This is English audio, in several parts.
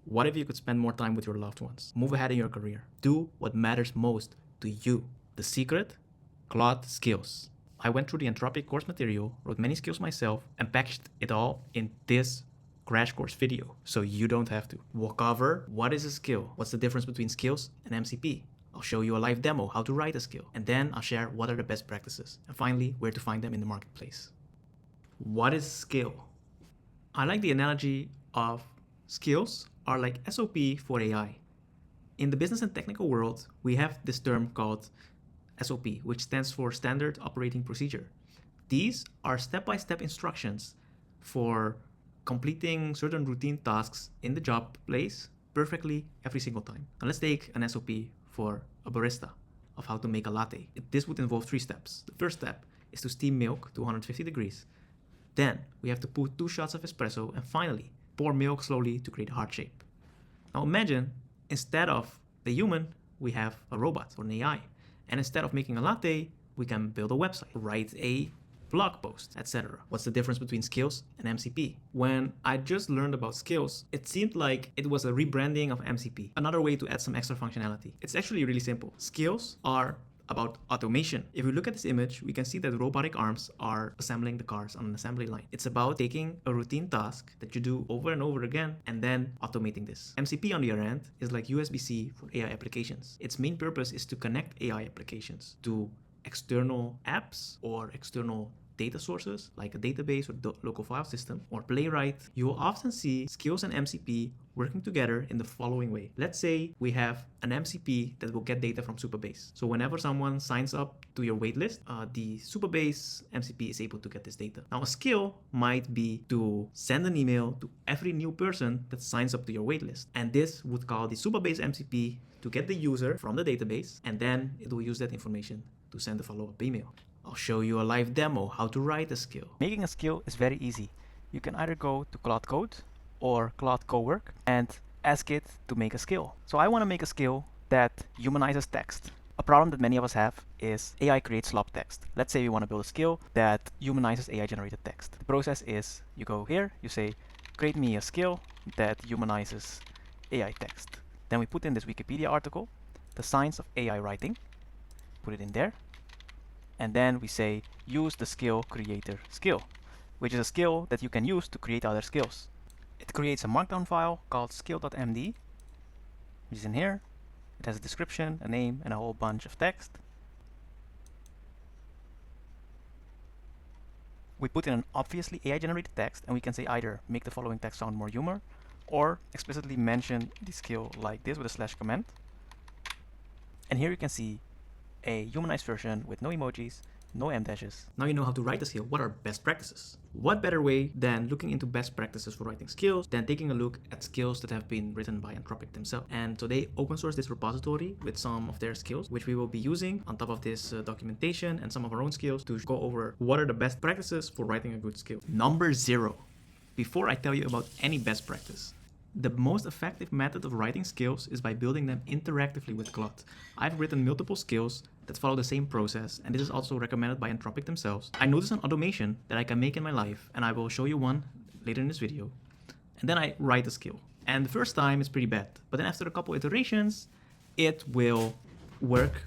What if you could spend more time with your loved ones? Move ahead in your career. Do what matters most to you. The secret? Claude Skills. I went through the Anthropic course material, wrote many skills myself, and packaged it all in this crash course video, so you don't have to. We'll cover what is a skill, what's the difference between skills and MCP. I'll show you a live demo how to write a skill, and then I'll share what are the best practices, and finally, where to find them in the marketplace. What is skill? I like the analogy of skills are like SOP for AI. In the business and technical world, we have this term called SOP, which stands for Standard Operating Procedure. These are step-by-step instructions for completing certain routine tasks in the job place perfectly every single time. Now let's take an SOP for a barista of how to make a latte. This would involve 3 steps. The first step is to steam milk to 150 degrees. Then we have to put 2 shots of espresso, and finally pour milk slowly to create a heart shape. Now imagine, instead of the human, we have a robot or an AI. And instead of making a latte, we can build a website, write a blog post, etc. What's the difference between skills and MCP? When I just learned about skills, it seemed like it was a rebranding of MCP, another way to add some extra functionality. It's actually really simple. Skills are about automation. If we look at this image, we can see that robotic arms are assembling the cars on an assembly line. It's about taking a routine task that you do over and over again and then automating this. MCP, on the other hand, is like USB-C for AI applications. Its main purpose is to connect AI applications to external apps or external data sources like a database or local file system or Playwright. You will often see skills and MCP working together in the following way. Let's say we have an MCP that will get data from Supabase. So whenever someone signs up to your waitlist, the Supabase MCP is able to get this data. Now a skill might be to send an email to every new person that signs up to your waitlist. And this would call the Supabase MCP to get the user from the database, and then it will use that information to send a follow-up email. I'll show you a live demo how to write a skill. Making a skill is very easy. You can either go to Claude Code or Claude Cowork and ask it to make a skill. So I want to make a skill that humanizes text. A problem that many of us have is AI creates slop text. Let's say we want to build a skill that humanizes AI generated text. The process is you go here, you say, create me a skill that humanizes AI text. Then we put in this Wikipedia article, the science of AI writing, put it in there. And then we say use the skill creator skill, which is a skill that you can use to create other skills. It creates a markdown file called Skill.md, which is in here. It has a description, a name, and a whole bunch of text. We put in an obviously AI generated text, and we can say either make the following text sound more human or explicitly mention the skill like this with a slash comment. And here you can see a humanized version with no emojis, no em dashes. Now you know how to write a skill. What are best practices? What better way than looking into best practices for writing skills than taking a look at skills that have been written by Anthropic themselves. And so they open source this repository with some of their skills, which we will be using on top of this documentation and some of our own skills to go over what are the best practices for writing a good skill. Number 0. Before I tell you about any best practice, the most effective method of writing skills is by building them interactively with Claude. I've written multiple skills that follow the same process, and this is also recommended by Anthropic themselves. I noticed an automation that I can make in my life, and I will show you one later in this video. And then I write a skill. And the first time it's pretty bad, but then after a couple iterations, it will work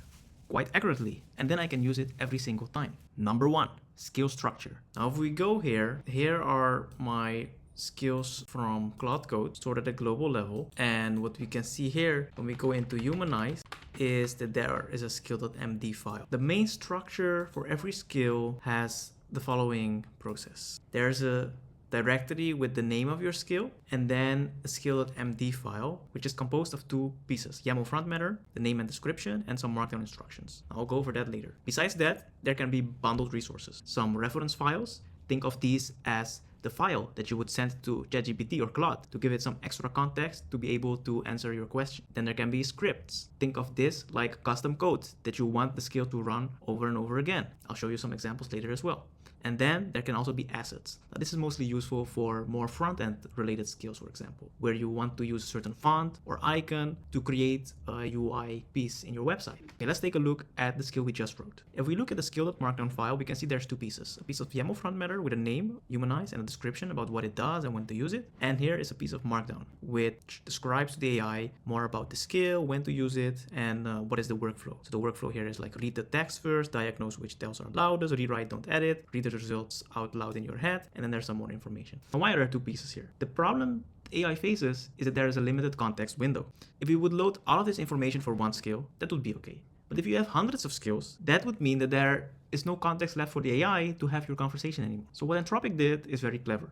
quite accurately, and then I can use it every single time. Number 1, skill structure. Now if we go here are my skills from Claude Code stored at a global level, and what we can see here when we go into Humanize is that there is a skill.md file. The main structure for every skill has the following process. There's a directory with the name of your skill, and then a skill.md file, which is composed of 2 pieces: YAML front matter, the name and description, and some markdown instructions. I'll go over that later. Besides that, there can be bundled resources, some reference files. Think of these as the file that you would send to ChatGPT or Claude to give it some extra context to be able to answer your question. Then there can be scripts. Think of this like custom code that you want the skill to run over and over again. I'll show you some examples later as well. And then there can also be assets. Now, this is mostly useful for more front-end related skills, for example, where you want to use a certain font or icon to create a UI piece in your website. Okay, let's take a look at the skill we just wrote. If we look at the skill.markdown file, we can see there's two pieces. A piece of YAML front matter with a name, Humanize, and a description about what it does and when to use it. And here is a piece of Markdown, which describes to the AI more about the skill, when to use it, and what is the workflow. So the workflow here is like read the text first, diagnose which tells are loudest, rewrite, don't edit, read the results out loud in your head, and then there's some more information. Now, why are there two pieces here? The problem AI faces is that there is a limited context window. If we would load all of this information for one skill, that would be okay. But if you have hundreds of skills, that would mean that there is no context left for the AI to have your conversation anymore. So what Anthropic did is very clever.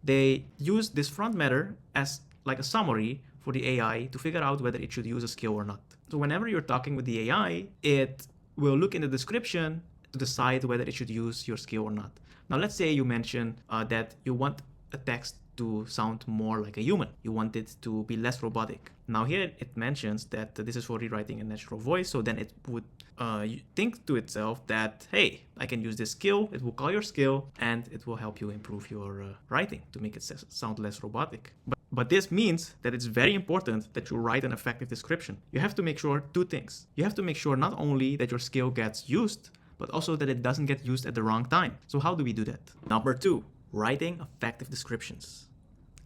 They used this front matter as like a summary for the AI to figure out whether it should use a skill or not. So whenever you're talking with the AI, it will look in the description to decide whether it should use your skill or not. Now, let's say you mention that you want a text to sound more like a human. You want it to be less robotic. Now here it mentions that this is for rewriting a natural voice. So then it would think to itself that, hey, I can use this skill. It will call your skill and it will help you improve your writing to make it sound less robotic. But this means that it's very important that you write an effective description. You have to make sure two things. You have to make sure not only that your skill gets used, but also that it doesn't get used at the wrong time. So how do we do that? Number 2, writing effective descriptions.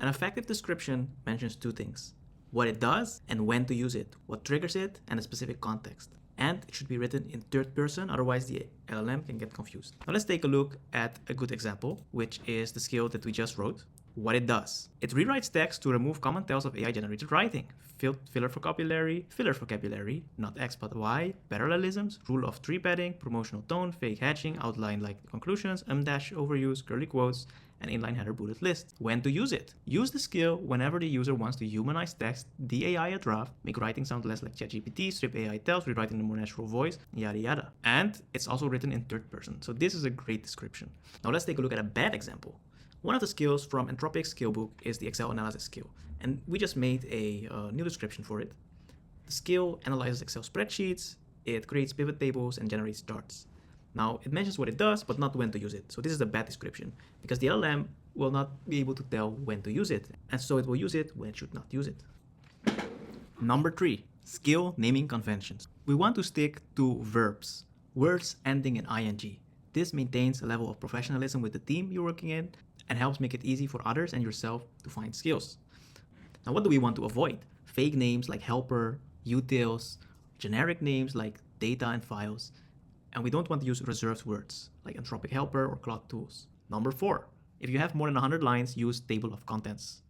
An effective description mentions two things: what it does and when to use it, what triggers it, and a specific context. And it should be written in third person, otherwise the LLM can get confused. Now let's take a look at a good example, which is the skill that we just wrote. What it does. It rewrites text to remove common tells of AI-generated writing. Filler vocabulary, not X but Y, parallelisms, rule of tree padding, promotional tone, fake hatching, outline like conclusions, dash overuse, curly quotes, and inline header bullet list. When to use it. Use the skill whenever the user wants to humanize text, de-AI a draft, make writing sound less like ChatGPT, strip AI tells, rewriting the more natural voice, yada yada. And it's also written in third person. So this is a great description. Now let's take a look at a bad example. One of the skills from Anthropic's skill book is the Excel analysis skill, and we just made a new description for it. The skill analyzes Excel spreadsheets, it creates pivot tables, and generates charts. Now, it mentions what it does, but not when to use it. So this is a bad description, because the LLM will not be able to tell when to use it, and so it will use it when it should not use it. Number 3, skill naming conventions. We want to stick to verbs, words ending in ing. This maintains a level of professionalism with the team you're working in, and helps make it easy for others and yourself to find skills. Now, what do we want to avoid? Fake names like helper, utils, generic names like data and files, and we don't want to use reserved words like Anthropic helper or Claude tools. Number 4, if you have more than 100 lines, use table of contents.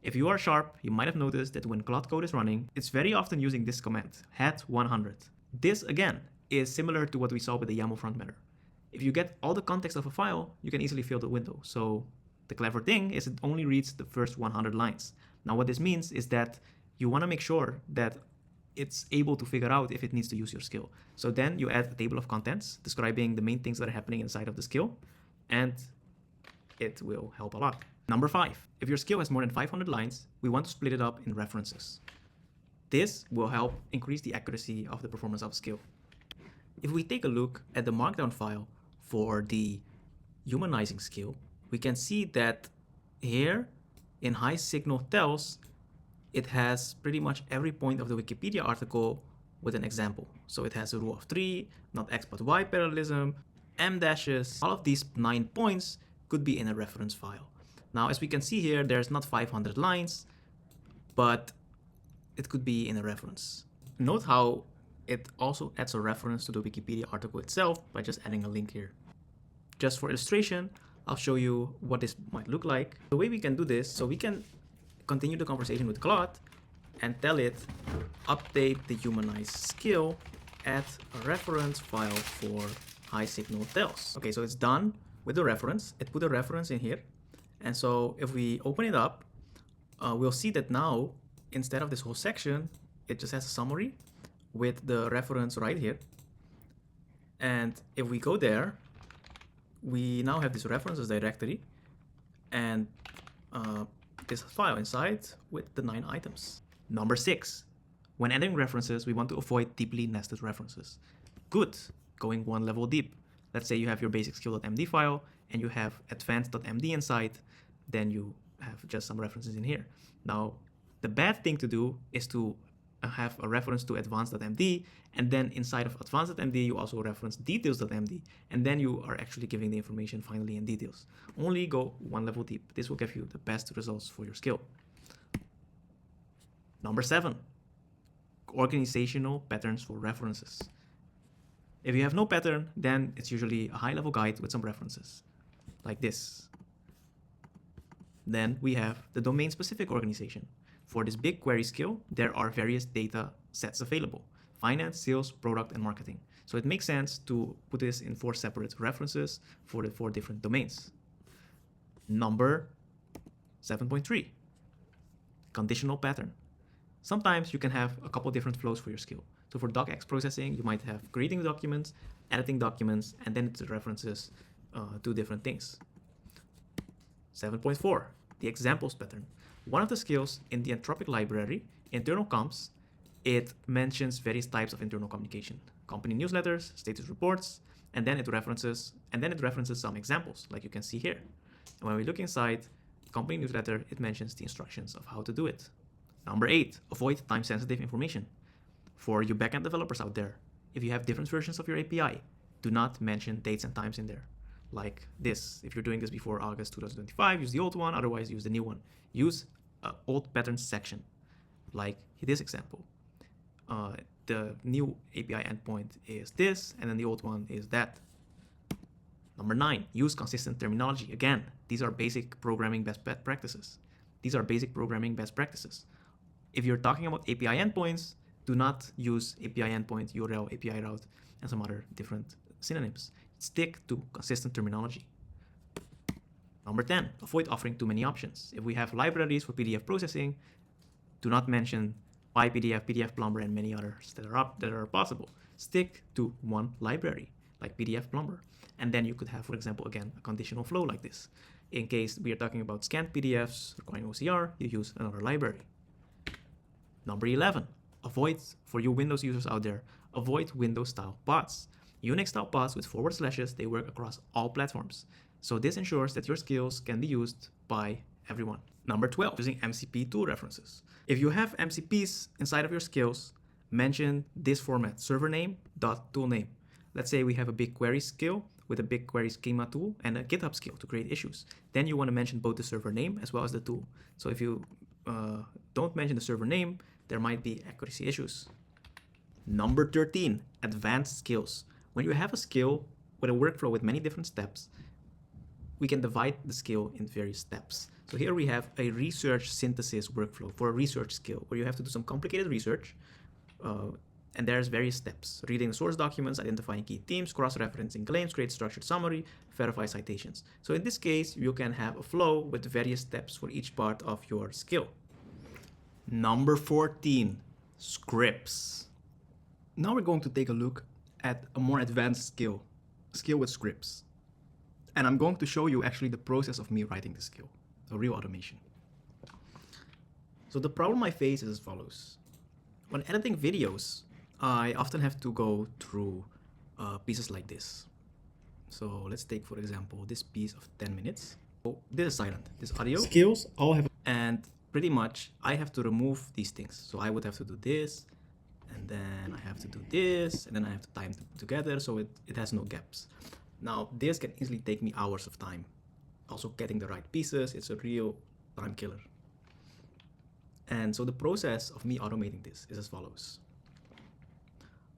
If you are sharp, you might have noticed that when Claude Code is running, it's very often using this command, @100. This, again, is similar to what we saw with the YAML front matter. If you get all the context of a file, you can easily fill the window. So the clever thing is it only reads the first 100 lines. Now what this means is that you want to make sure that it's able to figure out if it needs to use your skill. So then you add a table of contents describing the main things that are happening inside of the skill, and it will help a lot. Number 5, if your skill has more than 500 lines, we want to split it up in references. This will help increase the accuracy of the performance of the skill. If we take a look at the Markdown file for the Humanizing skill, we can see that here in high signal tells, it has pretty much every point of the Wikipedia article with an example. So it has a rule of 3, not X but Y parallelism, dashes. All of these 9 points could be in a reference file. Now, as we can see here, there's not 500 lines, but it could be in a reference. Note how it also adds a reference to the Wikipedia article itself by just adding a link here. Just for illustration, I'll show you what this might look like. The way we can do this, so we can continue the conversation with Claude and tell it, update the Humanize skill, add a reference file for high signal tells. Okay, so it's done with the reference. It put a reference in here. And so if we open it up, we'll see that now, instead of this whole section, it just has a summary with the reference right here. And if we go there, we now have this references directory and this file inside with the 9 items. Number 6, when adding references, we want to avoid deeply nested references. Good, going one level deep. Let's say you have your basic skill.md file and you have advanced.md inside, then you have just some references in here. Now, the bad thing to do is to have a reference to advanced.md, and then inside of advanced.md you also reference details.md, and then you are actually giving the information finally in details. Only go one level deep. This will give you the best results for your skill. Number 7, organizational patterns for references. If you have no pattern, then it's usually a high-level guide with some references, like this. Then we have the domain-specific organization. For this big query skill, there are various data sets available: finance, sales, product, and marketing. So it makes sense to put this in 4 separate references for the 4 different domains. Number 7.3, conditional pattern. Sometimes you can have a couple different flows for your skill. So for docx processing, you might have creating documents, editing documents, and then it references 2 different things. 7.4, the examples pattern. One of the skills in the Anthropic library, internal comms, it mentions various types of internal communication: company newsletters, status reports, and then it references some examples, like you can see here. And when we look inside company newsletter, it mentions the instructions of how to do it. Number 8, avoid time-sensitive information. For you backend developers out there, if you have different versions of your API, do not mention dates and times in there. Like this, if you're doing this before August 2025, use the old one, otherwise use the new one. Use an old patterns section, like this example. The new API endpoint is this, and then the old one is that. Number 9, use consistent terminology. Again, these are basic programming best practices. If you're talking about API endpoints, do not use API endpoint, URL, API route, and some other different synonyms. Stick to consistent terminology. Number 10, avoid offering too many options. If we have libraries for PDF processing, do not mention PyPDF, PDF Plumber, and many others that are possible. Stick to one library, like PDF Plumber. And then you could have, for example, again, a conditional flow like this. In case we are talking about scanned PDFs requiring OCR, you use another library. Number 11, avoid, for you Windows users out there, avoid Windows-style pods. Unix-style pods with forward slashes, they work across all platforms. So this ensures that your skills can be used by everyone. Number 12, using MCP tool references. If you have MCPs inside of your skills, mention this format: server name dot tool name. Let's say we have a BigQuery skill with a BigQuery schema tool and a GitHub skill to create issues. Then you want to mention both the server name as well as the tool. So if you don't mention the server name, there might be accuracy issues. Number 13, advanced skills. When you have a skill with a workflow with many different steps, we can divide the skill in various steps. So here we have a research synthesis workflow for a research skill where you have to do some complicated research, and there's various steps: reading the source documents, identifying key themes, cross-referencing claims, create structured summary, verify citations. So in this case, you can have a flow with various steps for each part of your skill. Number 14, scripts. Now we're going to take a look at a more advanced skill with scripts. And I'm going to show you actually the process of me writing the skill, a real automation. So the problem I face is as follows. When editing videos, I often have to go through pieces like this. So let's take, for example, this piece of 10 minutes. So this is silent, this audio. Skills all have, and pretty much I have to remove these things. So I would have to do this, and then I have to do this, and then I have to time them together so it has no gaps. Now, this can easily take me hours of time. Also, getting the right pieces, it's a real time killer. And so the process of me automating this is as follows.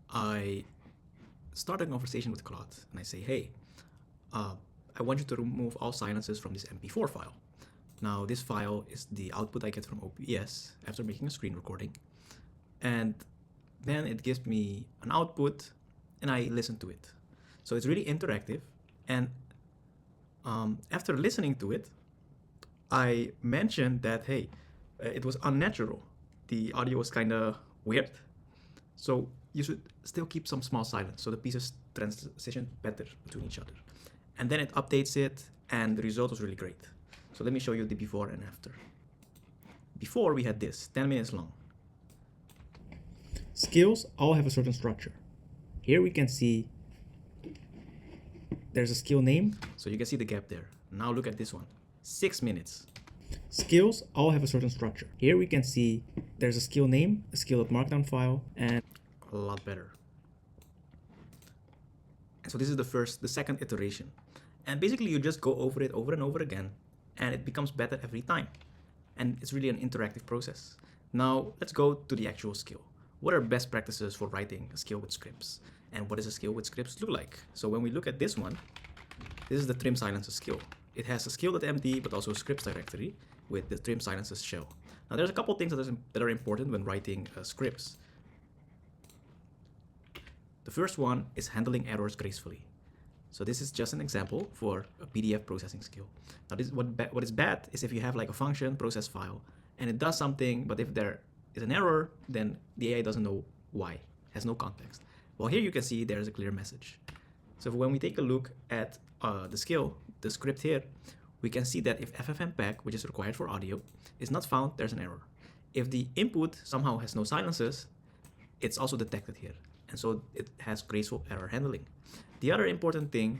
I start a conversation with Claude, and I say, hey, I want you to remove all silences from this MP4 file. Now, this file is the output I get from OBS after making a screen recording. And then it gives me an output, and I listen to it. So it's really interactive, and after listening to it, I mentioned that, hey, it was unnatural. The audio was kind of weird. So you should still keep some small silence so the pieces transition better between each other. And then it updates it, and the result was really great. So let me show you the before and after. Before, we had this, 10 minutes long. Skills all have a certain structure. Here we can see there's a skill name. So you can see the gap there. Now look at this one, 6 minutes. Skills all have a certain structure. Here we can see there's a skill name, a skill.markdown file, and a lot better. And so this is the second iteration. And basically you just go over it over and over again, and it becomes better every time. And it's really an interactive process. Now let's go to the actual skill. What are best practices for writing a skill with scripts? And what does a skill with scripts look like? So when we look at this one, this is the trim silences skill. It has a skill.md, but also a scripts directory with the trim silences shell. Now there's a couple things that are important when writing scripts. The first one is handling errors gracefully. So this is just an example for a PDF processing skill. Now this what is bad is if you have like a function process file and it does something, but if there is an error, then the AI doesn't know why, has no context. Well, here you can see there's a clear message. So when we take a look at the skill, the script here, we can see that if ffmpeg, which is required for audio, is not found, there's an error. If the input somehow has no silences, it's also detected here. And so it has graceful error handling. The other important thing,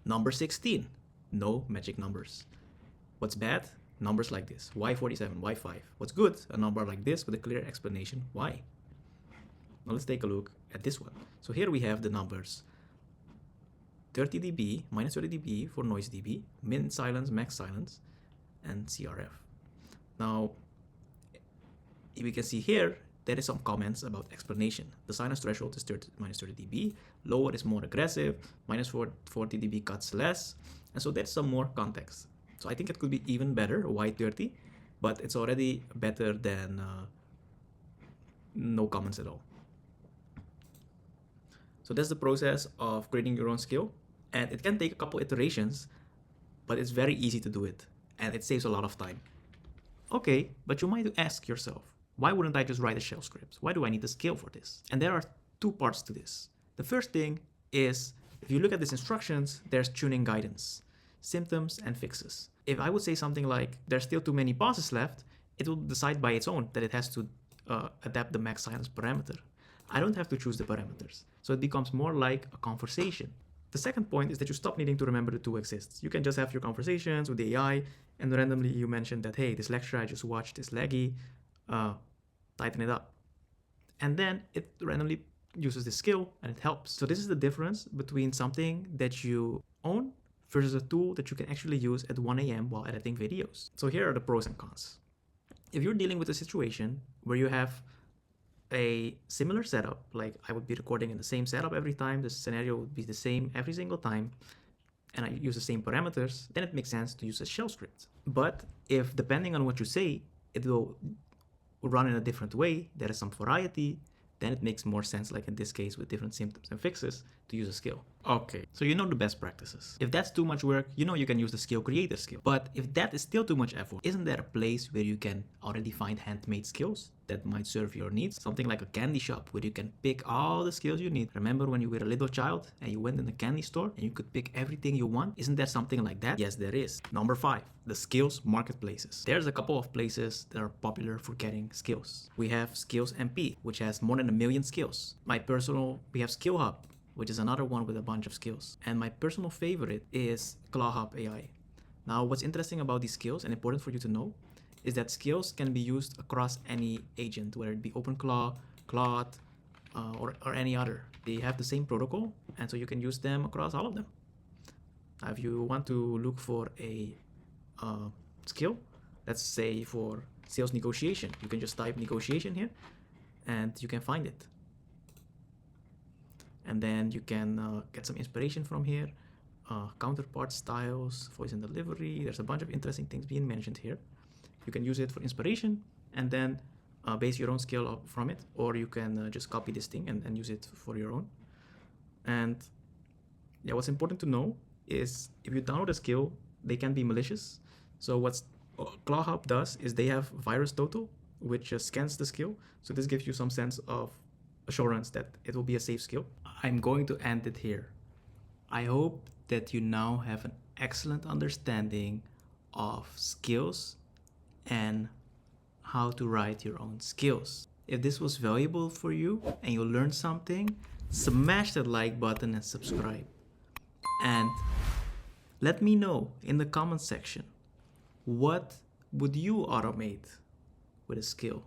number 16, no magic numbers. What's bad? Numbers like this, y47, y5. What's good? A number like this with a clear explanation why. Now let's take a look at this one. So here we have the numbers 30 dB, minus 30 dB for noise dB, min silence, max silence, and CRF. Now, we can see here, there is some comments about explanation. The silence threshold is minus 30 dB, lower is more aggressive, minus 40 dB cuts less, and so there's some more context. So I think it could be even better, Y30, but it's already better than no comments at all. So that's the process of creating your own skill, and it can take a couple iterations, but it's very easy to do it, and it saves a lot of time. Okay, but you might ask yourself, why wouldn't I just write a shell script? Why do I need a skill for this? And there are two parts to this. The first thing is, if you look at these instructions, there's tuning guidance, symptoms, and fixes. If I would say something like, there's still too many pauses left, it will decide by its own that it has to adapt the max silence parameter. I don't have to choose the parameters. So it becomes more like a conversation. The second point is that you stop needing to remember the two exists. You can just have your conversations with the AI, and randomly you mention that, hey, this lecture I just watched is laggy, tighten it up. And then it randomly uses this skill and it helps. So this is the difference between something that you own versus a tool that you can actually use at 1 a.m. while editing videos. So here are the pros and cons. If you're dealing with a situation where you have a similar setup, like I would be recording in the same setup every time, the scenario would be the same every single time, and I use the same parameters, then it makes sense to use a shell script. But if, depending on what you say, it will run in a different way, there is some variety, then it makes more sense, like in this case with different symptoms and fixes, to use a skill. Okay, so you know the best practices. If that's too much work, you know you can use the skill creator skill. But if that is still too much effort, isn't there a place where you can already find handmade skills that might serve your needs? Something like a candy shop where you can pick all the skills you need. Remember when you were a little child and you went in a candy store and you could pick everything you want? Isn't there something like that? Yes, there is. Number 5, the skills marketplaces. There's a couple of places that are popular for getting skills. We have Skill.md, which has more than 1 million skills. We have Skill Hub, which is another one with a bunch of skills. And my personal favorite is Claude AI. Now, what's interesting about these skills and important for you to know is that skills can be used across any agent, whether it be OpenClaw, Claude, or any other. They have the same protocol, and so you can use them across all of them. Now, if you want to look for a skill, let's say for sales negotiation, you can just type negotiation here, and you can find it. And then you can get some inspiration from here. Counterpart styles, voice and delivery. There's a bunch of interesting things being mentioned here. You can use it for inspiration and then base your own skill from it, or you can just copy this thing and use it for your own. And yeah, what's important to know is if you download a skill, they can be malicious. So what Claude Hub does is they have virus total, which scans the skill. So this gives you some sense of assurance that it will be a safe skill. I'm going to end it here. I hope that you now have an excellent understanding of skills and how to write your own skills. If this was valuable for you and you learned something, smash that like button and subscribe. And let me know in the comment section, what would you automate with a skill?